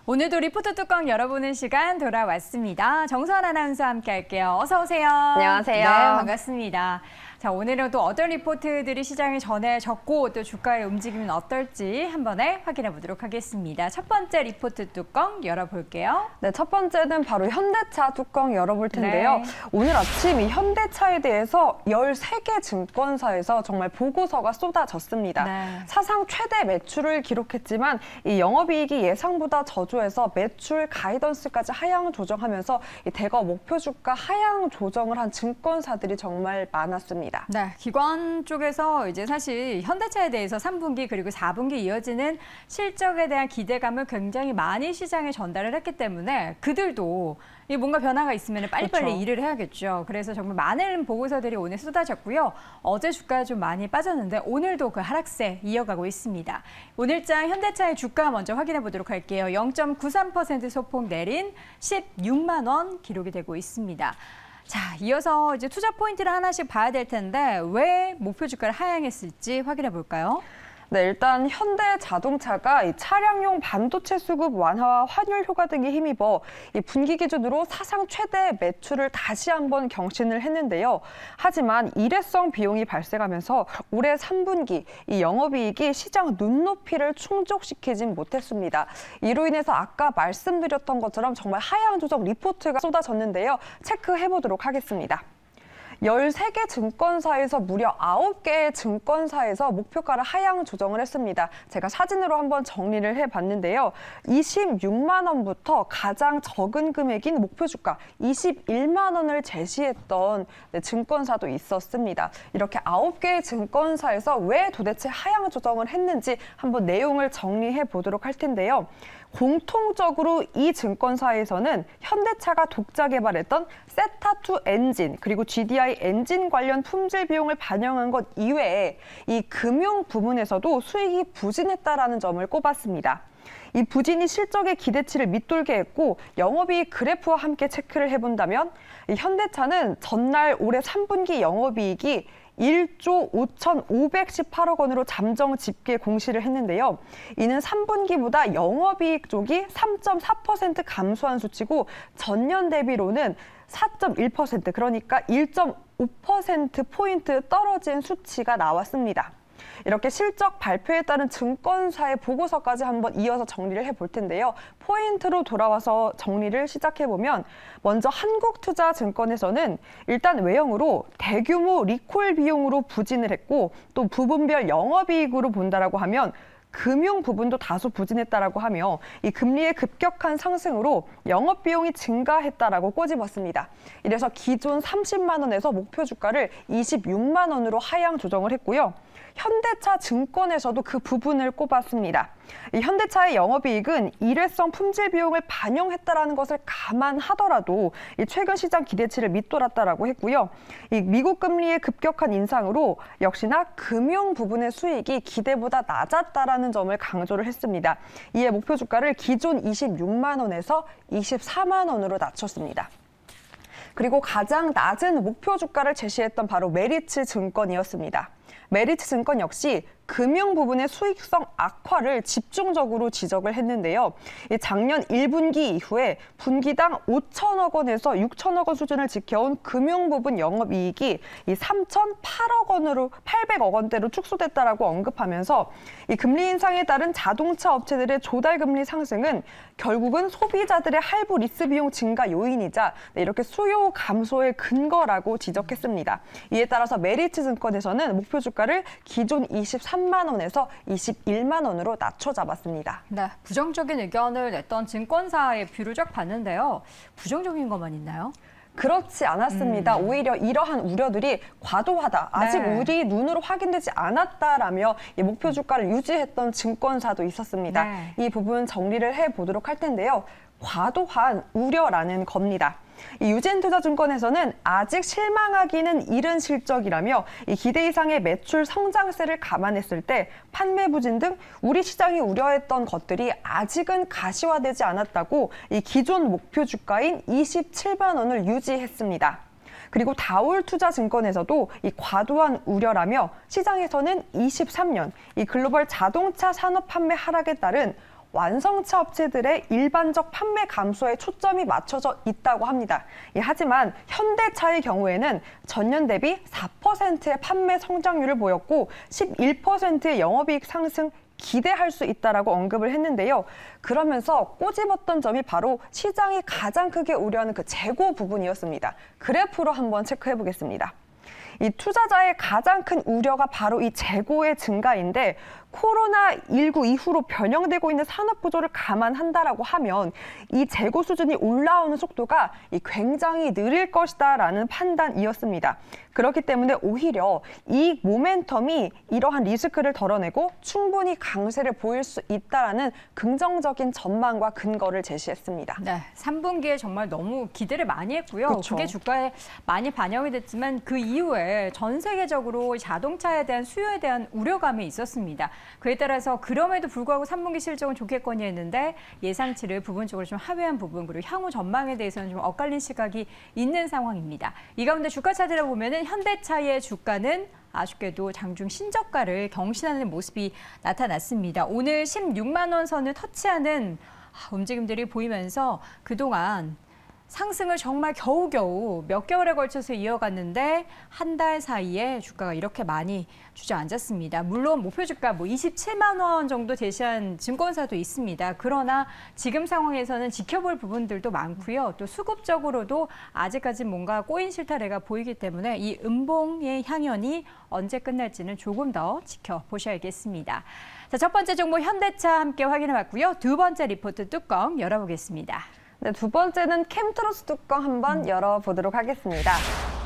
오늘도 리포트 뚜껑 열어보는 시간 돌아왔습니다. 정수환 아나운서와 함께 할게요. 어서 오세요. 안녕하세요. 네, 반갑습니다. 자, 오늘은 또 어떤 리포트들이 시장에 전해졌고 또 주가의 움직임은 어떨지 한 번에 확인해 보도록 하겠습니다. 첫 번째 리포트 뚜껑 열어볼게요. 네, 첫 번째는 바로 현대차 뚜껑 열어볼 텐데요. 네. 오늘 아침 이 현대차에 대해서 13개 증권사에서 정말 보고서가 쏟아졌습니다. 네. 사상 최대 매출을 기록했지만 이 영업이익이 예상보다 저조해서 매출 가이던스까지 하향 조정하면서 이 대거 목표 주가 하향 조정을 한 증권사들이 정말 많았습니다. 네, 기관 쪽에서 이제 사실 현대차에 대해서 3분기 그리고 4분기 이어지는 실적에 대한 기대감을 굉장히 많이 시장에 전달을 했기 때문에 그들도 뭔가 변화가 있으면 빨리빨리 그렇죠. 일을 해야겠죠. 그래서 정말 많은 보고서들이 오늘 쏟아졌고요. 어제 주가 좀 많이 빠졌는데 오늘도 그 하락세 이어가고 있습니다. 오늘장 현대차의 주가 먼저 확인해 보도록 할게요. 0.93% 소폭 내린 16만 원 기록이 되고 있습니다. 자, 이어서 이제 투자 포인트를 하나씩 봐야 될 텐데 왜 목표 주가를 하향했을지 확인해 볼까요? 네, 일단 현대자동차가 이 차량용 반도체 수급 완화와 환율 효과 등에 힘입어 이 분기 기준으로 사상 최대 매출을 다시 한번 경신을 했는데요. 하지만 일회성 비용이 발생하면서 올해 3분기 이 영업이익이 시장 눈높이를 충족시키진 못했습니다. 이로 인해서 아까 말씀드렸던 것처럼 정말 하향 조정 리포트가 쏟아졌는데요. 체크해 보도록 하겠습니다. 13개 증권사에서 무려 9개의 증권사에서 목표가를 하향 조정을 했습니다. 제가 사진으로 한번 정리를 해봤는데요. 26만 원부터 가장 적은 금액인 목표 주가 21만 원을 제시했던 증권사도 있었습니다. 이렇게 9개의 증권사에서 왜 도대체 하향 조정을 했는지 한번 내용을 정리해 보도록 할 텐데요. 공통적으로 이 증권사에서는 현대차가 독자 개발했던 세타2 엔진 그리고 GDI 엔진 관련 품질 비용을 반영한 것 이외에 이 금융 부문에서도 수익이 부진했다라는 점을 꼽았습니다. 이 부진이 실적의 기대치를 밑돌게 했고 영업이익 그래프와 함께 체크를 해본다면 이 현대차는 전날 올해 3분기 영업이익이 1조 5,518억 원으로 잠정 집계 공시를 했는데요. 이는 3분기보다 영업이익 쪽이 3.4% 감소한 수치고 전년 대비로는 4.1% 그러니까 1.5%포인트 떨어진 수치가 나왔습니다. 이렇게 실적 발표에 따른 증권사의 보고서까지 한번 이어서 정리를 해볼 텐데요. 포인트로 돌아와서 정리를 시작해보면 먼저 한국투자증권에서는 일단 외형으로 대규모 리콜 비용으로 부진을 했고 또 부분별 영업이익으로 본다라고 하면 금융 부분도 다소 부진했다라고 하며 이 금리의 급격한 상승으로 영업 비용이 증가했다라고 꼬집었습니다. 이래서 기존 30만 원에서 목표 주가를 26만 원으로 하향 조정을 했고요. 현대차 증권에서도 그 부분을 꼽았습니다. 이 현대차의 영업이익은 일회성 품질 비용을 반영했다라는 것을 감안하더라도 이 최근 시장 기대치를 밑돌았다라고 했고요. 이 미국 금리의 급격한 인상으로 역시나 금융 부분의 수익이 기대보다 낮았다라는 점을 강조를 했습니다. 이에 목표 주가를 기존 26만 원에서 24만 원으로 낮췄습니다. 그리고 가장 낮은 목표 주가를 제시했던 바로 메리츠 증권이었습니다. 메리츠 증권 역시 금융 부분의 수익성 악화를 집중적으로 지적을 했는데요. 작년 1분기 이후에 분기당 5천억 원에서 6천억 원 수준을 지켜온 금융 부분 영업이익이 3,008억 원으로 800억 원대로 축소됐다라고 언급하면서 이 금리 인상에 따른 자동차 업체들의 조달 금리 상승은 결국은 소비자들의 할부 리스 비용 증가 요인이자 이렇게 수요 감소의 근거라고 지적했습니다. 이에 따라서 메리츠 증권에서는 목표 주가를 기존 23만 원에서 21만 원으로 낮춰 잡았습니다. 네, 부정적인 의견을 냈던 증권사의 뷰를 쫙 봤는데요. 부정적인 것만 있나요? 그렇지 않았습니다. 오히려 이러한 우려들이 과도하다. 아직 네. 우리 눈으로 확인되지 않았다라며 이 목표 주가를 유지했던 증권사도 있었습니다. 네. 이 부분 정리를 해보도록 할 텐데요. 과도한 우려라는 겁니다. 이 유진투자증권에서는 아직 실망하기는 이른 실적이라며 이 기대 이상의 매출 성장세를 감안했을 때 판매 부진 등 우리 시장이 우려했던 것들이 아직은 가시화되지 않았다고 이 기존 목표 주가인 27만 원을 유지했습니다. 그리고 다올투자증권에서도 이 과도한 우려라며 시장에서는 23년 이 글로벌 자동차 산업 판매 하락에 따른 완성차 업체들의 일반적 판매 감소에 초점이 맞춰져 있다고 합니다. 하지만 현대차의 경우에는 전년 대비 4%의 판매 성장률을 보였고 11%의 영업이익 상승 기대할 수 있다라고 언급을 했는데요. 그러면서 꼬집었던 점이 바로 시장이 가장 크게 우려하는 그 재고 부분이었습니다. 그래프로 한번 체크해 보겠습니다. 이 투자자의 가장 큰 우려가 바로 이 재고의 증가인데 코로나19 이후로 변형되고 있는 산업 구조를 감안한다라고 하면 이 재고 수준이 올라오는 속도가 굉장히 느릴 것이다라는 판단이었습니다. 그렇기 때문에 오히려 이 모멘텀이 이러한 리스크를 덜어내고 충분히 강세를 보일 수 있다라는 긍정적인 전망과 근거를 제시했습니다. 네, 3분기에 정말 너무 기대를 많이 했고요. 그렇죠. 그게 주가에 많이 반영이 됐지만 그 이후에 전 세계적으로 자동차에 대한 수요에 대한 우려감이 있었습니다. 그에 따라서 그럼에도 불구하고 3분기 실적은 좋겠거니 했는데 예상치를 부분적으로 좀 하회한 부분, 그리고 향후 전망에 대해서는 좀 엇갈린 시각이 있는 상황입니다. 이 가운데 주가 차트를 보면은 현대차의 주가는 아쉽게도 장중 신저가를 경신하는 모습이 나타났습니다. 오늘 16만 원 선을 터치하는 움직임들이 보이면서 그동안 상승을 정말 겨우겨우 몇 개월에 걸쳐서 이어갔는데 한 달 사이에 주가가 이렇게 많이 주저앉았습니다. 물론 목표 주가 27만 원 정도 제시한 증권사도 있습니다. 그러나 지금 상황에서는 지켜볼 부분들도 많고요. 또 수급적으로도 아직까지 뭔가 꼬인 실타래가 보이기 때문에 이 음봉의 향연이 언제 끝날지는 조금 더 지켜보셔야겠습니다. 자, 첫 번째 종목 현대차 함께 확인해봤고요. 두 번째 리포트 뚜껑 열어보겠습니다. 네, 두 번째는 캠트로스 뚜껑 한번 열어보도록 하겠습니다.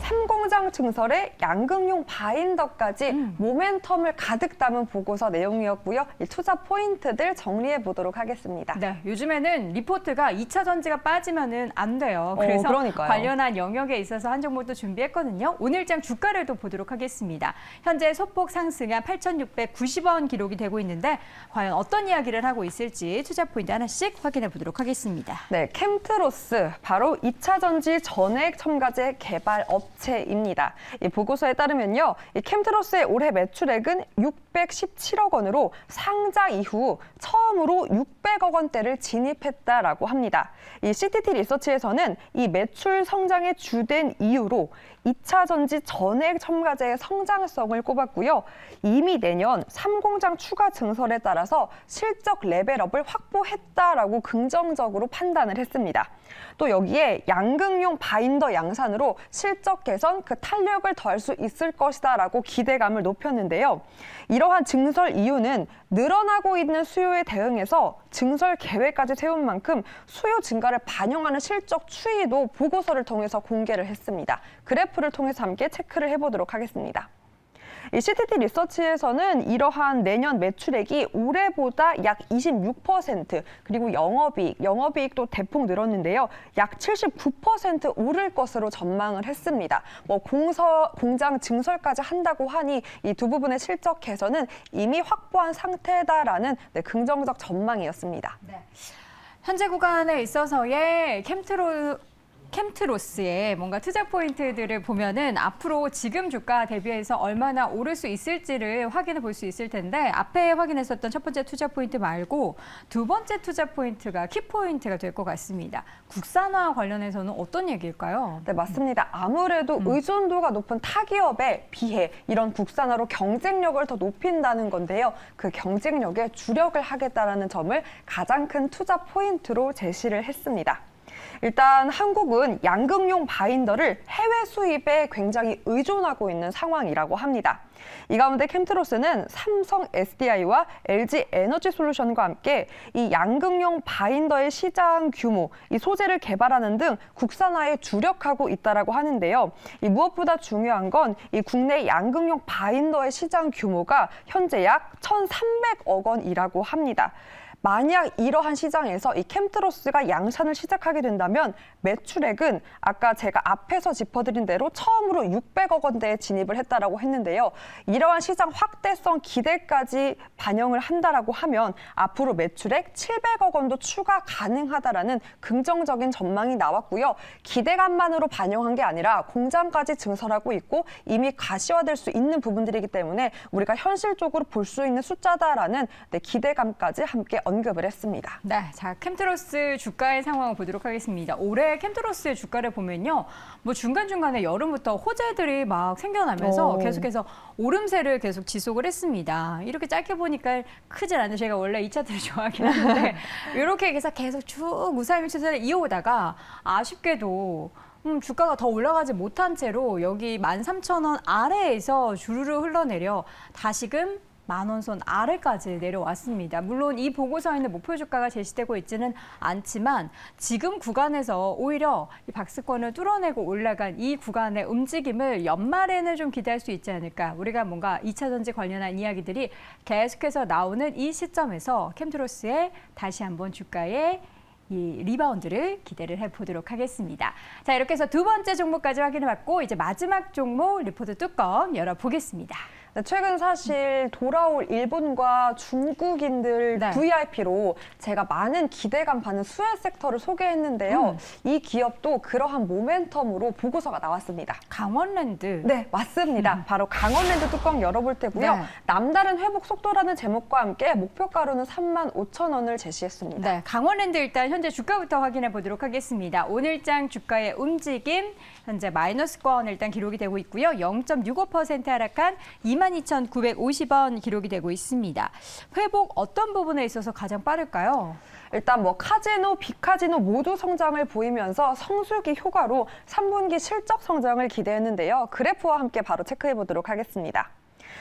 3공장 증설에 양극용 바인더까지 모멘텀을 가득 담은 보고서 내용이었고요. 이 투자 포인트들 정리해 보도록 하겠습니다. 네, 요즘에는 리포트가 2차 전지가 빠지면은 안 돼요. 그래서 그러니까요. 관련한 영역에 있어서 한 종목도 준비했거든요. 오늘장 주가를 또 보도록 하겠습니다. 현재 소폭 상승한 8,690원 기록이 되고 있는데 과연 어떤 이야기를 하고 있을지 투자 포인트 하나씩 확인해 보도록 하겠습니다. 네, 캠트로스 바로 2차 전지 전액 첨가제 개발 업체입니다. 이 보고서에 따르면요, 이 캠트로스의 올해 매출액은 617억 원으로 상장 이후 처음으로 600억 원대를 진입했다라고 합니다. 이 CTT 리서치에서는 이 매출 성장의 주된 이유로 2차 전지 전액 첨가제의 성장성을 꼽았고요. 이미 내년 3공장 추가 증설에 따라서 실적 레벨업을 확보했다라고 긍정적으로 판단을 했습니다. 또 여기에 양극용 바인더 양산으로 실적 개선, 그 탄력을 더할 수 있을 것이다라고 기대감을 높였는데요. 이러한 증설 이유는 늘어나고 있는 수요에 대응해서 증설 계획까지 세운 만큼 수요 증가를 반영하는 실적 추이도 보고서를 통해서 공개를 했습니다. 그래프를 통해서 함께 체크를 해보도록 하겠습니다. 이 CTT 리서치에서는 이러한 내년 매출액이 올해보다 약 26%, 그리고 영업이익도 대폭 늘었는데요. 약 79% 오를 것으로 전망을 했습니다. 공장 증설까지 한다고 하니 이 두 부분의 실적 개선은 이미 확보한 상태다라는 긍정적 전망이었습니다. 네. 현재 구간에 있어서의 캠트로스의 뭔가 투자 포인트들을 보면은 앞으로 지금 주가 대비해서 얼마나 오를 수 있을지를 확인해 볼 수 있을 텐데 앞에 확인했었던 첫 번째 투자 포인트 말고 두 번째 투자 포인트가 키포인트가 될 것 같습니다. 국산화 관련해서는 어떤 얘기일까요? 네, 맞습니다. 아무래도 의존도가 높은 타기업에 비해 이런 국산화로 경쟁력을 더 높인다는 건데요. 그 경쟁력에 주력을 하겠다라는 점을 가장 큰 투자 포인트로 제시를 했습니다. 일단 한국은 양극용 바인더를 해외 수입에 굉장히 의존하고 있는 상황이라고 합니다. 이 가운데 캠트로스는 삼성 SDI와 LG 에너지 솔루션과 함께 이 양극용 바인더의 시장 규모, 이 소재를 개발하는 등 국산화에 주력하고 있다라고 하는데요. 이 무엇보다 중요한 건 이 국내 양극용 바인더의 시장 규모가 현재 약 1,300억 원이라고 합니다. 만약 이러한 시장에서 이 캠트로스가 양산을 시작하게 된다면 매출액은 아까 제가 앞에서 짚어드린 대로 처음으로 600억 원대에 진입을 했다라고 했는데요. 이러한 시장 확대성 기대까지 반영을 한다라고 하면 앞으로 매출액 700억 원도 추가 가능하다라는 긍정적인 전망이 나왔고요. 기대감만으로 반영한 게 아니라 공장까지 증설하고 있고 이미 가시화될 수 있는 부분들이기 때문에 우리가 현실적으로 볼 수 있는 숫자다라는 기대감까지 함께 언급을 했습니다. 네, 자 캠트러스 주가의 상황을 보도록 하겠습니다. 올해 캠트러스의 주가를 보면요, 뭐 중간중간에 여름부터 호재들이 막 생겨나면서 계속해서 오름세를 계속 지속을 했습니다. 이렇게 짧게 보니까 크진 않은데 제가 원래 이 차트를 좋아하긴 하는데 이렇게 계속 쭉 우상향 추세를 이어오다가 아쉽게도 주가가 더 올라가지 못한 채로 여기 13,000원 아래에서 주르르 흘러내려 다시금 10,000원 선 아래까지 내려왔습니다. 물론 이 보고서에는 목표 주가가 제시되고 있지는 않지만 지금 구간에서 오히려 이 박스권을 뚫어내고 올라간 이 구간의 움직임을 연말에는 좀 기대할 수 있지 않을까. 우리가 뭔가 2차 전지 관련한 이야기들이 계속해서 나오는 이 시점에서 캠트러스의 다시 한번 주가의 이 리바운드를 기대를 해보도록 하겠습니다. 자, 이렇게 해서 두 번째 종목까지 확인해봤고 이제 마지막 종목 리포트 뚜껑 열어보겠습니다. 네, 최근 사실 돌아올 일본과 중국인들 VIP로 제가 많은 기대감 받는 수혜 섹터를 소개했는데요. 이 기업도 그러한 모멘텀으로 보고서가 나왔습니다. 강원랜드. 네, 맞습니다. 바로 강원랜드 뚜껑 열어볼 테고요. 네. 남다른 회복 속도라는 제목과 함께 목표가로는 35,000원을 제시했습니다. 네, 강원랜드 일단 현재 주가부터 확인해 보도록 하겠습니다. 오늘장 주가의 움직임 현재 마이너스권 일단 기록이 되고 있고요. 0.65% 하락한 22,950원 기록이 되고 있습니다. 회복 어떤 부분에 있어서 가장 빠를까요? 일단 뭐 카지노, 비카지노 모두 성장을 보이면서 성수기 효과로 3분기 실적 성장을 기대했는데요. 그래프와 함께 바로 체크해 보도록 하겠습니다.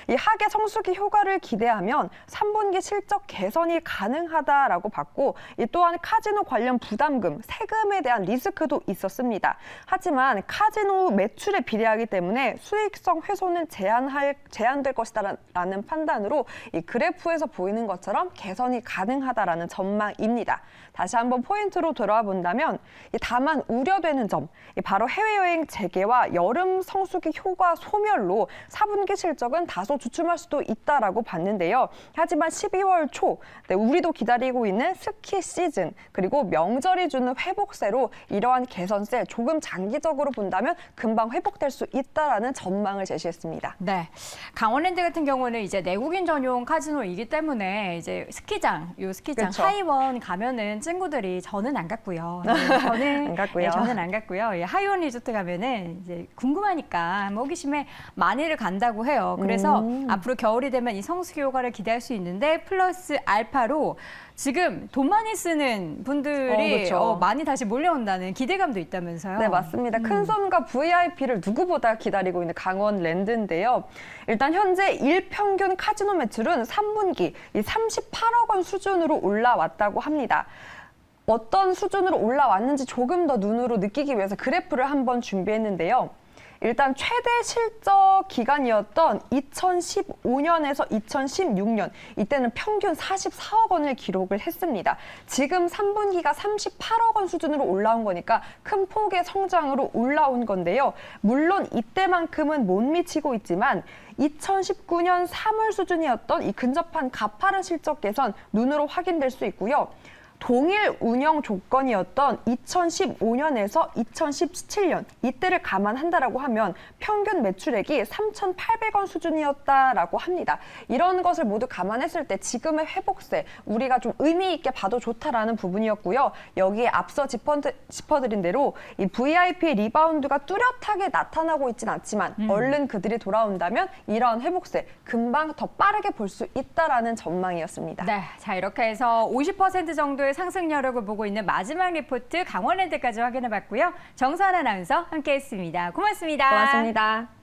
이 하계 성수기 효과를 기대하면 3분기 실적 개선이 가능하다라고 봤고 이 또한 카지노 관련 부담금, 세금에 대한 리스크도 있었습니다. 하지만 카지노 매출에 비례하기 때문에 수익성 훼손은 제한될 것이다라는 판단으로 이 그래프에서 보이는 것처럼 개선이 가능하다라는 전망입니다. 다시 한번 포인트로 돌아와 본다면 다만 우려되는 점, 바로 해외여행 재개와 여름 성수기 효과 소멸로 4분기 실적은 다소 주춤할 수도 있다라고 봤는데요. 하지만 12월 초 우리도 기다리고 있는 스키 시즌 그리고 명절이 주는 회복세로 이러한 개선세 조금 장기적으로 본다면 금방 회복될 수 있다라는 전망을 제시했습니다. 네, 강원랜드 같은 경우는 이제 내국인 전용 카지노이기 때문에 이제 스키장, 그렇죠. 하이원 가면은 친구들이 저는 안 갔고요. 네, 저는 안 갔고요. 네, 저는 안 갔고요. 예, 하이원 리조트 가면은 이제 궁금하니까 호기심에 많이를 간다고 해요. 그래서 앞으로 겨울이 되면 이 성수기 효과를 기대할 수 있는데 플러스 알파로 지금 돈 많이 쓰는 분들이 그렇죠. 많이 다시 몰려온다는 기대감도 있다면서요? 네, 맞습니다. 큰손과 VIP를 누구보다 기다리고 있는 강원랜드인데요. 일단 현재 일평균 카지노 매출은 3분기 이 38억 원 수준으로 올라왔다고 합니다. 어떤 수준으로 올라왔는지 조금 더 눈으로 느끼기 위해서 그래프를 한번 준비했는데요. 일단 최대 실적 기간이었던 2015년에서 2016년 이때는 평균 44억 원을 기록을 했습니다. 지금 3분기가 38억 원 수준으로 올라온 거니까 큰 폭의 성장으로 올라온 건데요. 물론 이때만큼은 못 미치고 있지만 2019년 3월 수준이었던 이 근접한 가파른 실적 개선 눈으로 확인될 수 있고요. 동일 운영 조건이었던 2015년에서 2017년 이때를 감안한다라고 하면 평균 매출액이 3,800원 수준이었다라고 합니다. 이런 것을 모두 감안했을 때 지금의 회복세 우리가 좀 의미 있게 봐도 좋다라는 부분이었고요. 여기에 앞서 짚어드린 대로 이 VIP 리바운드가 뚜렷하게 나타나고 있진 않지만 얼른 그들이 돌아온다면 이러한 회복세 금방 더 빠르게 볼 수 있다라는 전망이었습니다. 네, 자 이렇게 해서 50% 정도의 상승 여력을 보고 있는 마지막 리포트 강원랜드까지 확인해봤고요. 정선 아나운서 함께했습니다. 고맙습니다. 고맙습니다.